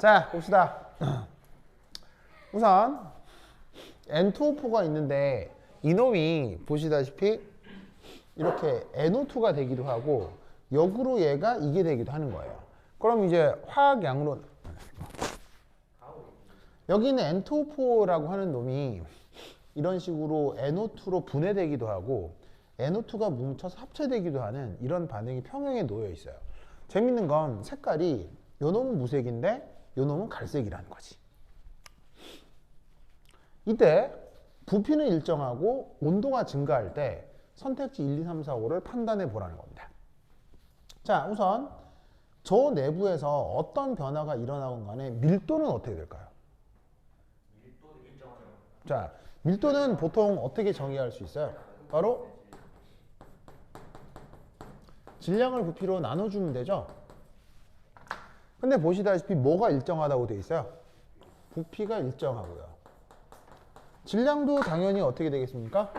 자, 봅시다. 우선 N2O4가 있는데 이놈이 보시다시피 이렇게 NO2가 되기도 하고 역으로 얘가 이게 되기도 하는 거예요. 그럼 이제 화학양으로 여기 있는 N2O4라고 하는 놈이 이런 식으로 NO2로 분해되기도 하고 NO2가 뭉쳐서 합체되기도 하는 이런 반응이 평형에 놓여 있어요. 재밌는 건 색깔이 요 놈은 무색인데 요 놈은 갈색이라는 거지. 이때 부피는 일정하고 온도가 증가할 때 선택지 1, 2, 3, 4, 5를 판단해 보라는 겁니다. 자, 우선 저 내부에서 어떤 변화가 일어나건 간에 밀도는 어떻게 될까요? 밀도는 일정하죠. 자, 밀도는 보통 어떻게 정의할 수 있어요? 바로 질량을 부피로 나눠주면 되죠? 근데 보시다시피 뭐가 일정하다고 되어 있어요? 부피가 일정하고요. 질량도 당연히 어떻게 되겠습니까?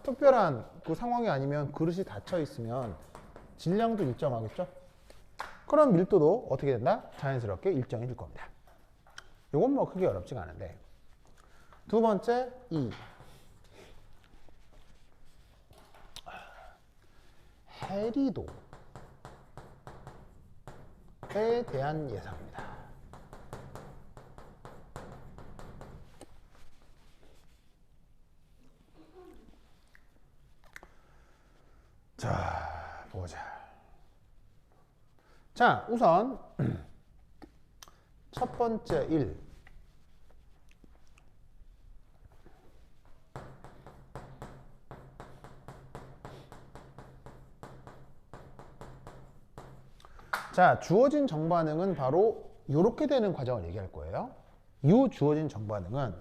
특별한 그 상황이 아니면 그릇이 닫혀 있으면 질량도 일정하겠죠? 그럼 밀도도 어떻게 된다? 자연스럽게 일정해질 겁니다. 이건 뭐 크게 어렵지가 않은데. 두 번째, E. 해리도에 대한 예상입니다. 자, 보자. 자, 우선 첫 번째 1. 자, 주어진 정반응은 바로 이렇게 되는 과정을 얘기할 거예요. 이 주어진 정반응은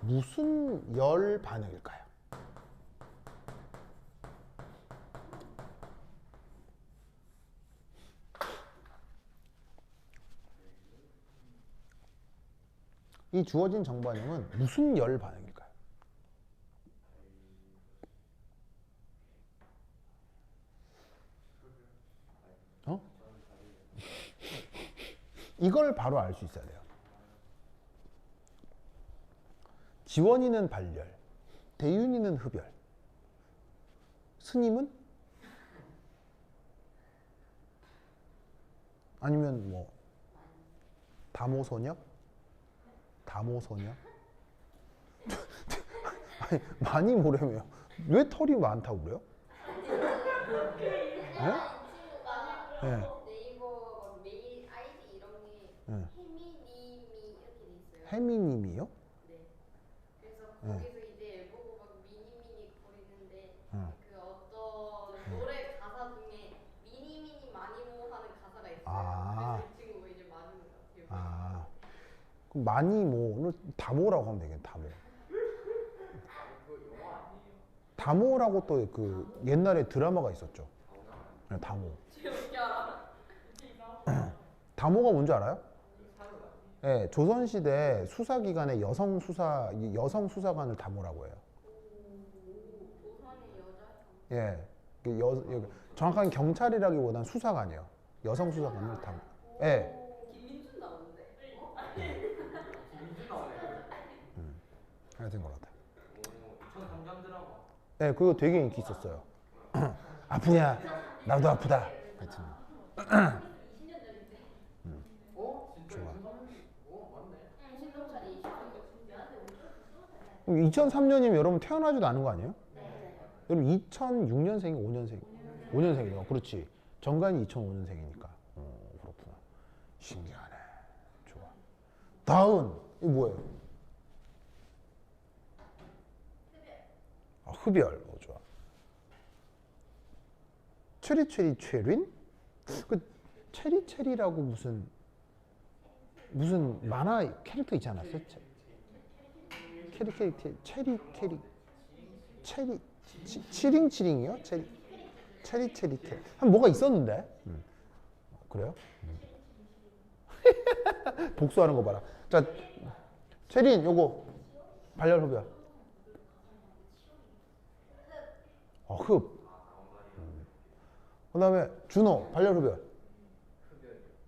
무슨 열 반응일까요? 이 주어진 정반응은 무슨 열 반응일까요? 어? 이걸 바로 알 수 있어야 돼요. 지원이는 발열, 대윤이는 흡열, 스님은? 아니면 뭐 다모소녀? 다모소녀? 아니, 많이 모르면 왜 털이 많다고 그래요? 네? 네. 네이버 메일 아이디 이런 게 네. 해미님이 이렇게 돼 있어요. 해미님이요? 네. 그래서 네. 거기서 이제 보고 막 미니미니 거리는데 네. 그 어떤 노래 가사 중에 미니미니 마니모 하는 가사가 있어요. 아. 그래서 이 친구가 이제 맞는 것 같아요. 아, 그럼 많이 모를 다모라고 하면 되겠네. 다모. 다모라고 또 그 옛날에 드라마가 있었죠. 네, 다모. 어떻게 알아? 다모가 뭔지 알아요? 네, 조선시대 수사기관의 여성 수사관을 다모라고 해요. 조선의 여자 예, 정확하게 경찰이라기보다는 수사관이에요. 여성 수사관을 다모. 예, 김민준 나오는데? 김민준 나오네. 하여튼 것 같아요. 2003년 드라마. 예, 그거 되게 인기 있었어요. 아프냐? 나도 아프다. 하여튼. 20년 전인데. 어? 진짜 좋아. 2003년? 맞네. 응, 신동철이 2003년이면 여러분 태어나지도 않은 거 아니에요? 네. 여러분 2006년생이 5년생. 5년생이요. 그렇지. 정관이 2005년생이니까. 그렇구나. 신기하네. 좋아. 다음. 이거 뭐예요? 아, 흡열. 좋아. 체리체리 그 체리체리라고 무슨 만화 캐릭터 있지 않았어요? 체리 치링치링이요? 체리 한 뭐가 있었는데? 그래요? 복수하는 거 봐라. 자, 체린 요거 발열 흡열. 흡. 그 다음에 준호 발열 흡열.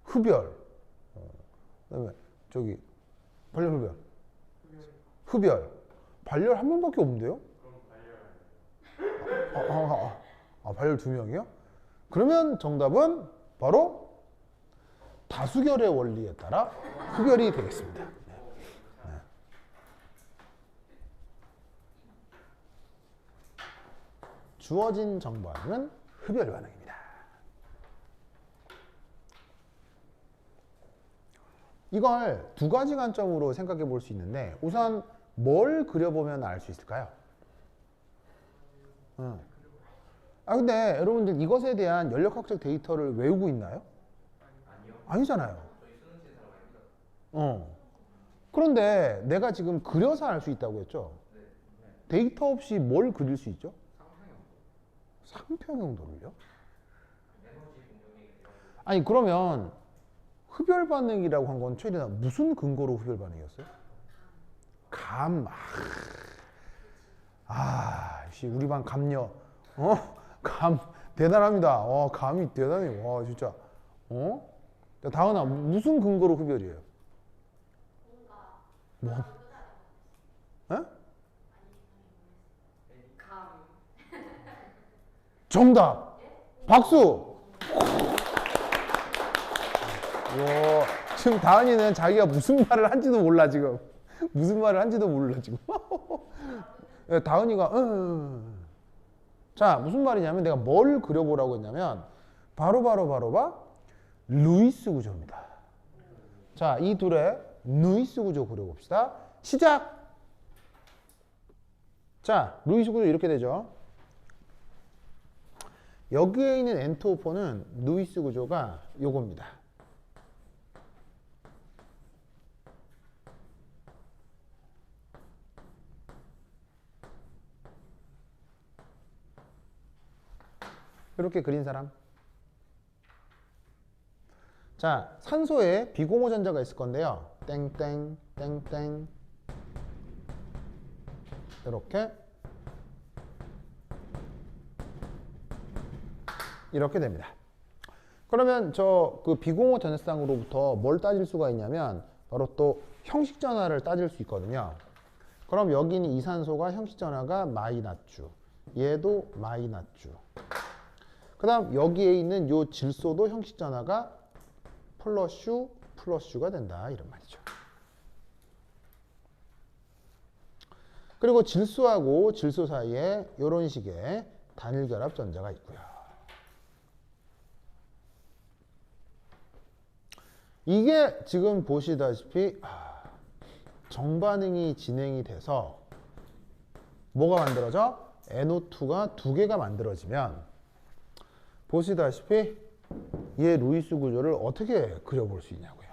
흡열. 그다음에 저기 발열 흡열. 흡열. 발열 한 명밖에 없는데요? 발열 두 명이요? 그러면 정답은 바로 다수결의 원리에 따라 흡열이 되겠습니다. 주어진 정반응은 흡열 반응입니다. 이걸 두 가지 관점으로 생각해 볼 수 있는데 우선 뭘 그려보면 알 수 있을까요? 근데 여러분들 이것에 대한 연력학적 데이터를 외우고 있나요? 아니잖아요. 그런데 내가 지금 그려서 알 수 있다고 했죠? 데이터 없이 뭘 그릴 수 있죠? 상평형도를요? 아니 그러면 흡열 반응이라고 한 건 최대나 무슨 근거로 흡열 반응이었어요? 감. 씨, 우리 반 감녀. 감 대단합니다. 감이 대단해. 와 진짜. 자, 다은아 무슨 근거로 흡열이에요? 뭐? 에? 감. 정답. 박수. 지금 다은이는 자기가 무슨 말을 한지도 몰라 지금. 무슨 말을 한지도 몰라 지금. 다은이가 자 무슨 말이냐면 내가 뭘 그려보라고 했냐면 바로 루이스 구조입니다. 자 이 둘의 루이스 구조 그려봅시다. 시작. 자 루이스 구조 이렇게 되죠. 여기에 있는 N2O4는 루이스 구조가 요겁니다. 이렇게 그린 사람. 자, 산소에 비공호 전자가 있을 건데요. 땡땡 땡땡 이렇게 됩니다. 그러면 저 그 비공호 전자쌍으로부터 뭘 따질 수가 있냐면 바로 또 형식 전화를 따질 수 있거든요. 그럼 여기 있는 이산소가 형식 전화가 마이나쭈, 얘도 마이나쭈. 그 다음 여기에 있는 요 질소도 형식 전화가 플러슈가 된다 이런 말이죠. 그리고 질소하고 질소 사이에 이런 식의 단일 결합 전자가 있고요. 이게 지금 보시다시피 정반응이 진행이 돼서 뭐가 만들어져? NO2가 두 개가 만들어지면 보시다시피 얘 루이스 구조를 어떻게 그려볼 수 있냐고요.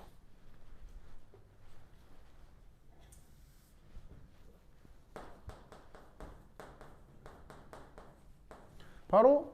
바로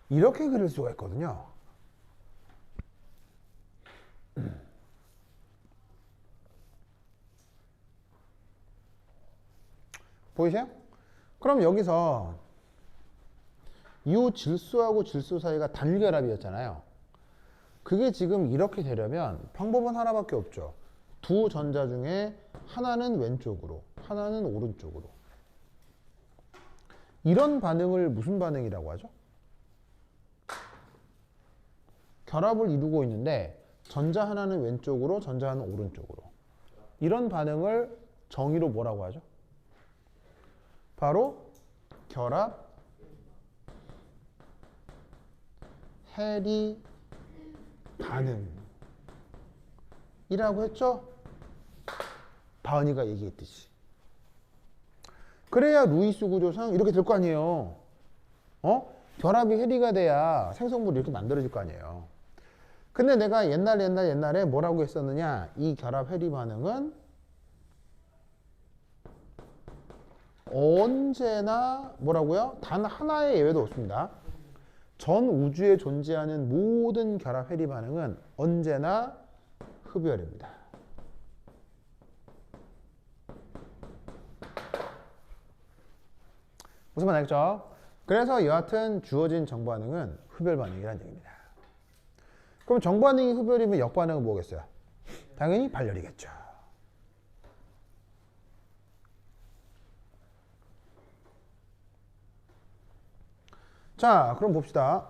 이렇게 그릴 수가 있거든요. 보이세요? 그럼 여기서 이 질소하고 질소 사이가 단결합이었잖아요. 그게 지금 이렇게 되려면 방법은 하나밖에 없죠. 두 전자 중에 하나는 왼쪽으로, 하나는 오른쪽으로. 이런 반응을 무슨 반응이라고 하죠? 결합을 이루고 있는데 전자 하나는 왼쪽으로, 전자 하나는 오른쪽으로. 이런 반응을 정의로 뭐라고 하죠? 바로 결합 해리 반응이라고 했죠? 다은이가 얘기했듯이. 그래야 루이스 구조상 이렇게 될 거 아니에요. 결합이 해리가 돼야 생성물이 이렇게 만들어질 거 아니에요. 근데 내가 옛날에 뭐라고 했었느냐? 이 결합 해리 반응은 언제나 뭐라고요? 단 하나의 예외도 없습니다. 전 우주에 존재하는 모든 결합 해리 반응은 언제나 흡열입니다. 무슨 말 알겠죠? 그래서 여하튼 주어진 정반응은 흡열 반응이라는 얘기입니다. 그럼 정반응이 흡열이면 역반응은 뭐겠어요? 당연히 발열이겠죠. 자, 그럼 봅시다.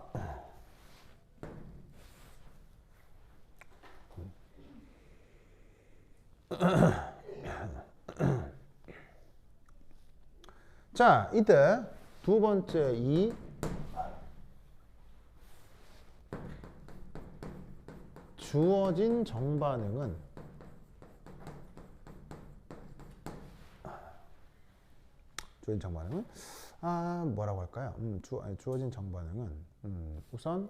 자, 이때 두 번째 이 주어진 정반응은 뭐라고 할까요? 주어진 정반응은 우선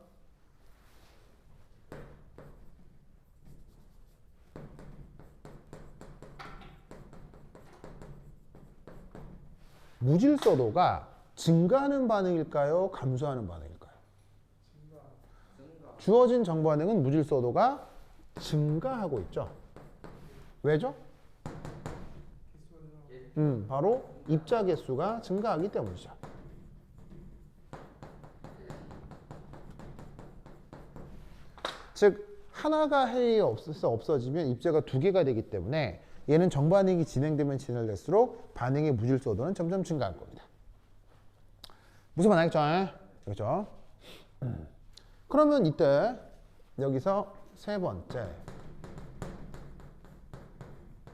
무질서도가 증가하는 반응일까요? 감소하는 반응일까요? 주어진 정반응은 무질서도가 증가하고 있죠. 왜죠? 바로 입자 개수가 증가하기 때문이죠. 즉 하나가 해리 없어지면 입자가 두 개가 되기 때문에 얘는 정반응이 진행되면 진행될수록 반응의 무질서도는 점점 증가할 겁니다. 무슨 말 알겠죠? 그렇죠? 그러면 이때 여기서 세 번째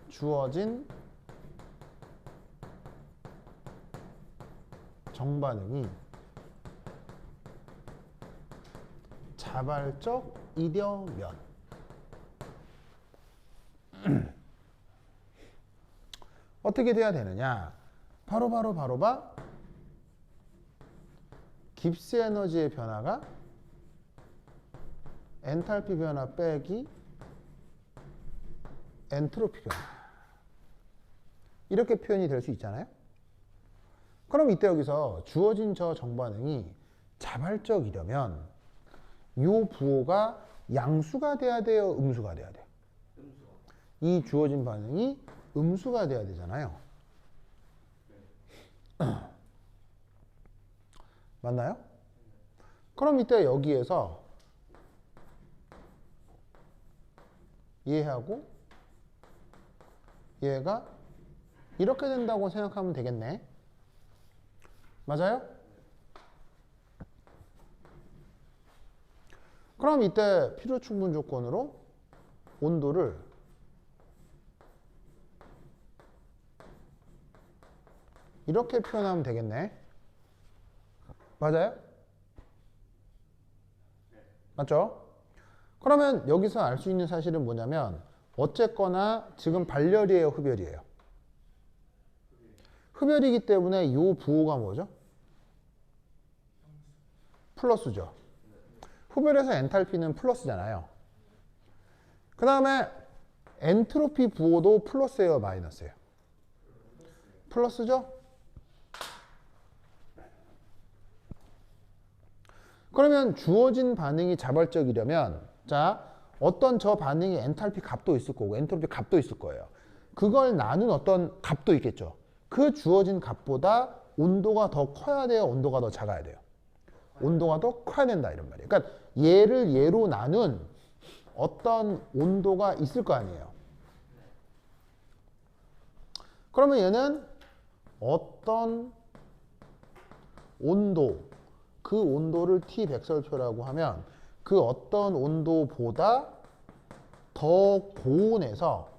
주어진 정반응이 자발적이려면 어떻게 돼야 되느냐? 바로 깁스 에너지의 변화가 엔탈피 변화 빼기 엔트로피 변화, 이렇게 표현이 될 수 있잖아요. 그럼 이때 여기서 주어진 저 정반응이 자발적이려면 이 부호가 양수가 돼야 돼요, 음수가 돼야 돼요? 이 주어진 반응이 음수가 돼야 되잖아요. 맞나요? 그럼 이때 여기에서 얘하고 얘가 이렇게 된다고 생각하면 되겠네. 맞아요? 그럼 이때 필요 충분 조건으로 온도를 이렇게 표현하면 되겠네. 맞아요? 맞죠? 그러면 여기서 알 수 있는 사실은 뭐냐면 어쨌거나 지금 발열이에요, 흡열이에요? 흡열이기 때문에 이 부호가 뭐죠? 플러스죠. 흡열에서 엔탈피는 플러스잖아요. 그 다음에 엔트로피 부호도 플러스예요, 마이너스예요? 플러스죠? 그러면 주어진 반응이 자발적이려면 자, 어떤 저 반응이 엔탈피 값도 있을 거고 엔트로피 값도 있을 거예요. 그걸 나눈 어떤 값도 있겠죠. 그 주어진 값보다 온도가 더 커야 돼요, 온도가 더 작아야 돼요? 온도가 더 커야 된다 이런 말이에요. 그러니까 얘를 얘로 나눈 어떤 온도가 있을 거 아니에요. 그러면 얘는 어떤 온도, 그 온도를 T 백설표라고 하면 그 어떤 온도보다 더 고온에서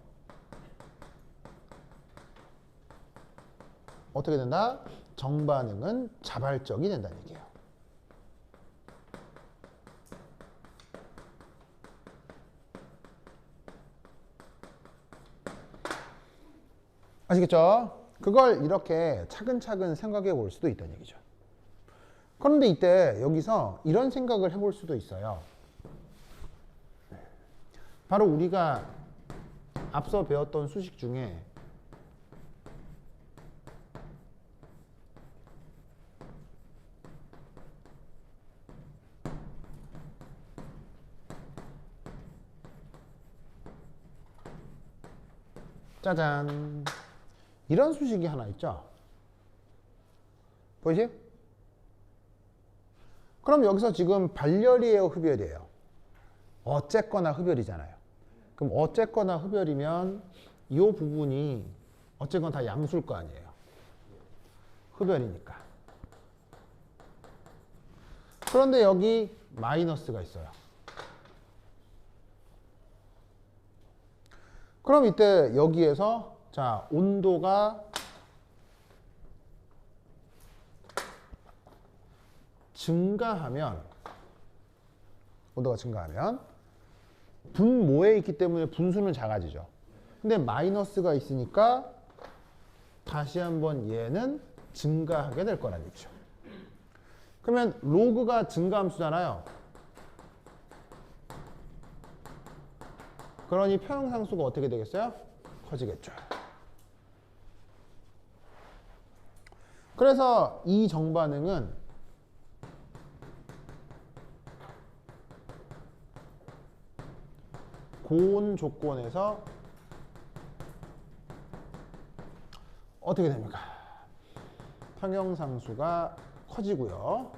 어떻게 된다? 정반응은 자발적이 된다는 얘기예요. 아시겠죠? 그걸 이렇게 차근차근 생각해 볼 수도 있다는 얘기죠. 그런데 이때 여기서 이런 생각을 해볼 수도 있어요. 바로 우리가 앞서 배웠던 수식 중에 짜잔, 이런 수식이 하나 있죠. 보이세요? 그럼 여기서 지금 발열이에요, 흡열이에요? 어쨌거나 흡열이잖아요. 그럼 어쨌거나 흡열이면 이 부분이 어쨌거나 다 양수일 거 아니에요. 흡열이니까. 그런데 여기 마이너스가 있어요. 그럼 이때 여기에서 자, 온도가 증가하면 분모에 있기 때문에 분수는 작아지죠. 근데 마이너스가 있으니까 다시 한번 얘는 증가하게 될 거란 얘기죠. 그러면 로그가 증가함수잖아요. 그러니 평형상수가 어떻게 되겠어요? 커지겠죠. 그래서 이 정반응은 고온 조건에서 어떻게 됩니까? 평형상수가 커지고요.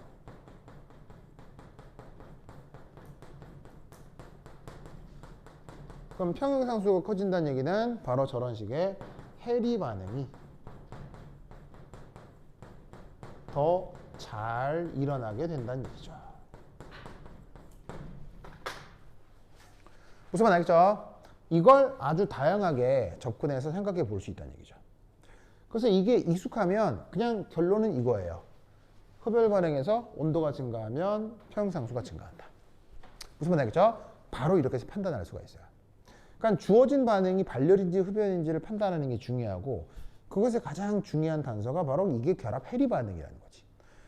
그럼 평형상수가 커진다는 얘기는 바로 저런 식의 해리 반응이 더 잘 일어나게 된다는 얘기죠. 무슨 말 알겠죠? 이걸 아주 다양하게 접근해서 생각해 볼 수 있다는 얘기죠. 그래서 이게 익숙하면 그냥 결론은 이거예요. 흡열 반응에서 온도가 증가하면 평형상수가 증가한다. 무슨 말 알겠죠? 바로 이렇게 해서 판단할 수가 있어요. 그러니까 주어진 반응이 발열인지 흡열인지를 판단하는 게 중요하고 그것의 가장 중요한 단서가 바로 이게 결합 해리 반응이라는 거지.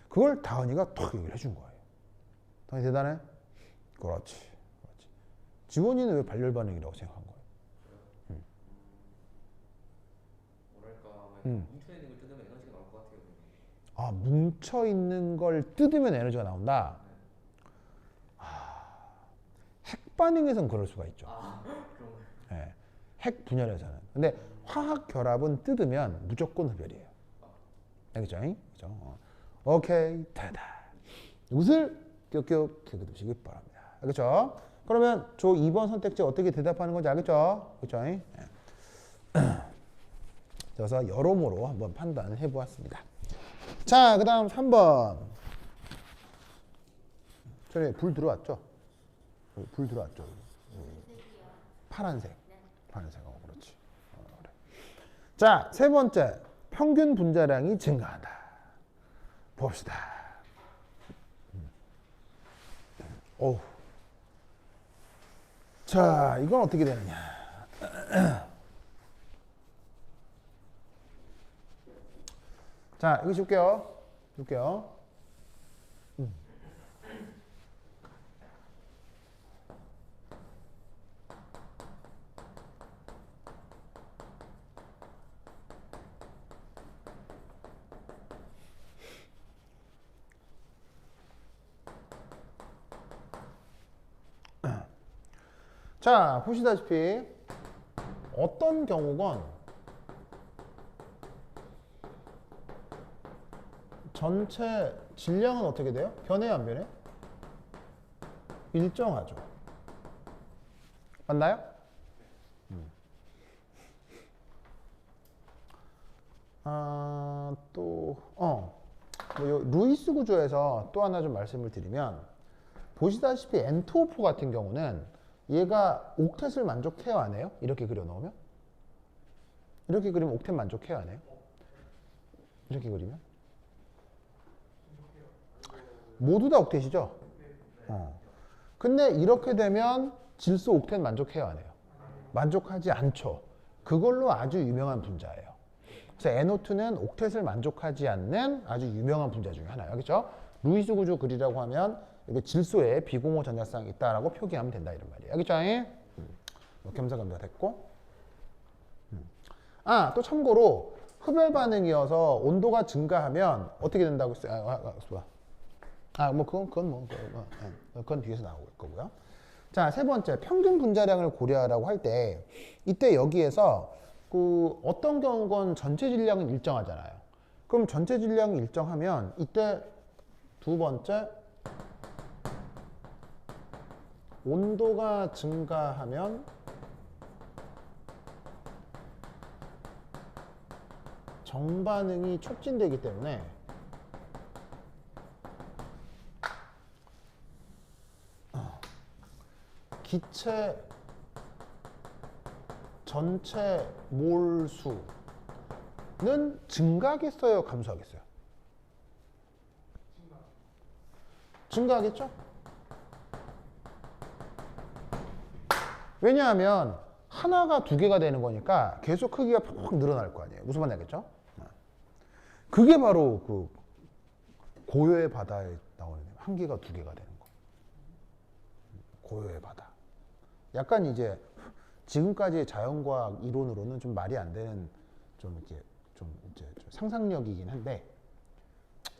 그걸 다은이가 탁 얘기를 해준 거예요. 다은이 대단해? 그렇지. 지원이는 왜 발열 반응이라고 생각한 거예요? 뭐랄까 뭉쳐있는 걸 뜯으면 에너지가 나올 것 같아요. 아, 뭉쳐 있는 걸 뜯으면 에너지가 나온다. 핵 반응에선 그럴 수가 있죠. 그런 거. 네, 핵 분열에서는. 근데 화학 결합은 뜯으면 무조건 흡열이에요. 알겠죠? 그죠? 오케이, 됐다. 이것을 껴껴 기억해두시기 바랍니다. 알겠죠? 그러면 저 2번 선택지 어떻게 대답하는 건지 알겠죠? 그렇죠? 네. 그래서 여러모로 한번 판단을 해보았습니다. 자, 그 다음 3번. 저기 불 들어왔죠? 불 들어왔죠? 파란색. 파란색. 그렇지. 그래. 자, 세 번째. 평균 분자량이 증가한다. 봅시다. 오. 자, 이건 어떻게 되느냐. 자, 이거 줄게요. 자, 보시다시피 어떤 경우건 전체 질량은 어떻게 돼요? 변해요, 안 변해? 일정하죠. 맞나요? 루이스 구조에서 또 하나 좀 말씀을 드리면 보시다시피 N2O4 같은 경우는 얘가 옥텟을 만족해요, 안 해요? 이렇게 그려놓으면? 이렇게 그리면 옥텟 만족해요, 안 해요? 이렇게 그리면? 모두 다 옥텟이죠? 근데 이렇게 되면 질소 옥텟 만족해요, 안 해요? 만족하지 않죠. 그걸로 아주 유명한 분자예요. 그래서 NO2는 옥텟을 만족하지 않는 아주 유명한 분자 중에 하나예요. 그렇죠? 루이스 구조 그리라고 하면 이게 질소에 비공호 전자쌍이 있다라고 표기하면 된다 이런 말이에요. 알겠죠? 겸사겸사 됐고. 아, 또 참고로 흡열 반응이어서 온도가 증가하면 어떻게 된다고 했어요? 그건 뒤에서 나올 거고요. 자, 세 번째, 평균 분자량을 고려하라고 할 때 이때 여기에서 그 어떤 경우건 전체 질량은 일정하잖아요. 그럼 전체 질량이 일정하면 이때 두 번째 온도가 증가하면 정반응이 촉진되기 때문에 기체 전체 몰수는 증가하겠어요? 감소하겠어요? 증가하겠죠? 왜냐하면 하나가 두 개가 되는 거니까 계속 크기가 팍팍 늘어날 거 아니에요. 무슨 말인지 알겠죠? 그게 바로 그 고요의 바다에 나오는 한 개가 두 개가 되는 거. 고요의 바다. 약간 이제 지금까지의 자연과학 이론으로는 좀 말이 안 되는 좀 상상력이긴 한데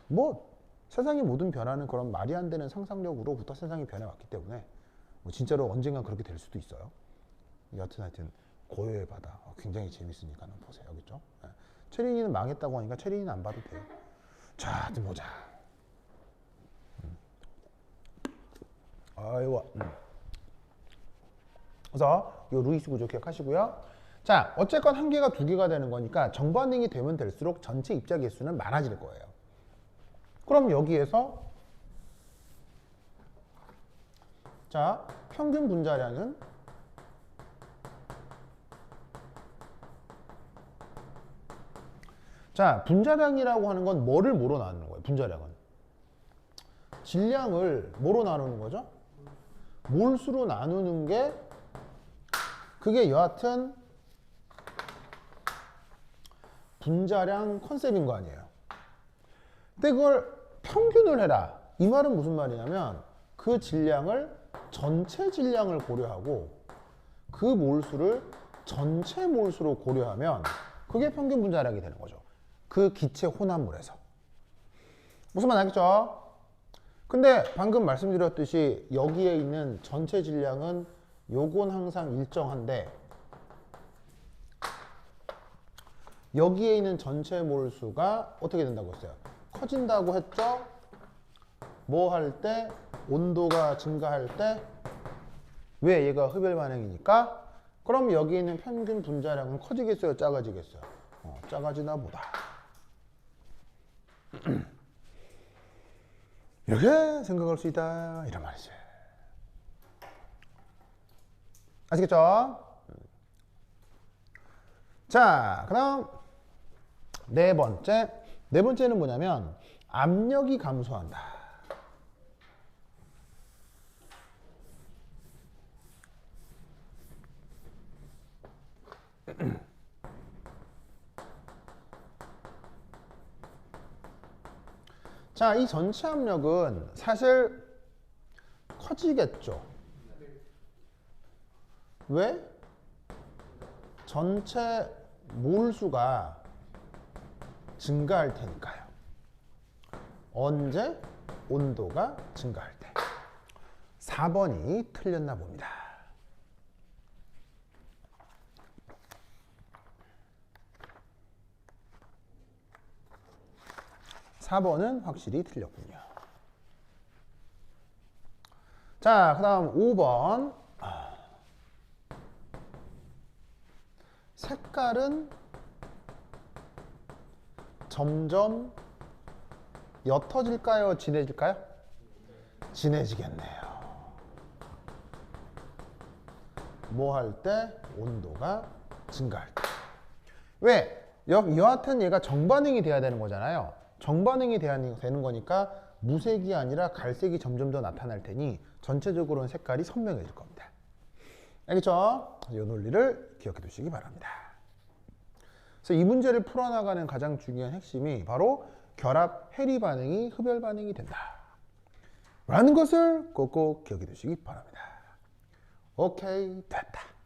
뭐 세상의 모든 변화는 그런 말이 안 되는 상상력으로부터 세상이 변해왔기 때문에 뭐 진짜로 언젠간 그렇게 될 수도 있어요. 여튼 하여튼 고요의 바다 굉장히 재밌으니까 보세요. 알겠죠? 체린이는 망했다고 하니까 체린이는 안 봐도 돼요. 자, 좀 보자. 아이고. 그래서 이 루이스 구조 기억하시고요. 자, 어쨌건 한 개가 두 개가 되는 거니까 정반응이 되면 될수록 전체 입자 개수는 많아질 거예요. 그럼 여기에서 자, 평균 분자량은 자, 분자량이라고 하는 건 뭐를 뭐로 나누는 거예요? 분자량은 질량을 뭐로 나누는 거죠? 몰수로 나누는 게 그게 여하튼 분자량 컨셉인 거 아니에요. 근데 그걸 평균을 해라. 이 말은 무슨 말이냐면 그 질량을 전체 질량을 고려하고 그 몰수를 전체 몰수로 고려하면 그게 평균 분자량이 되는 거죠. 그 기체 혼합물에서. 무슨 말 알겠죠? 근데 방금 말씀드렸듯이 여기에 있는 전체 질량은 요건 항상 일정한데 여기에 있는 전체 몰수가 어떻게 된다고 했어요? 커진다고 했죠? 뭐 할 때? 온도가 증가할 때? 왜? 얘가 흡열 반응이니까? 그럼 여기 있는 평균 분자량은 커지겠어요? 작아지겠어요? 작아지나 보다. 이렇게 생각할 수 있다 이런 말이지. 아시겠죠? 자, 그다음 네 번째는 뭐냐면 압력이 감소한다. 자, 이 전체 압력은 사실 커지겠죠. 왜? 전체 몰수가 증가할 테니까요. 언제? 온도가 증가할 때. 4번이 틀렸나 봅니다. 4번은 확실히 틀렸군요. 자, 그 다음 5번. 색깔은 점점 옅어질까요? 진해질까요? 진해지겠네요. 뭐 할 때? 온도가 증가할 때. 왜? 여하튼 얘가 정반응이 돼야 되는 거잖아요. 정반응이 돼야 되는 거니까 무색이 아니라 갈색이 점점 더 나타날 테니 전체적으로는 색깔이 선명해질 겁니다. 알겠죠? 이 논리를 기억해 두시기 바랍니다. 그래서 이 문제를 풀어나가는 가장 중요한 핵심이 바로 결합 해리 반응이 흡열 반응이 된다. 라는 것을 꼭꼭 기억해 두시기 바랍니다. 오케이, 됐다.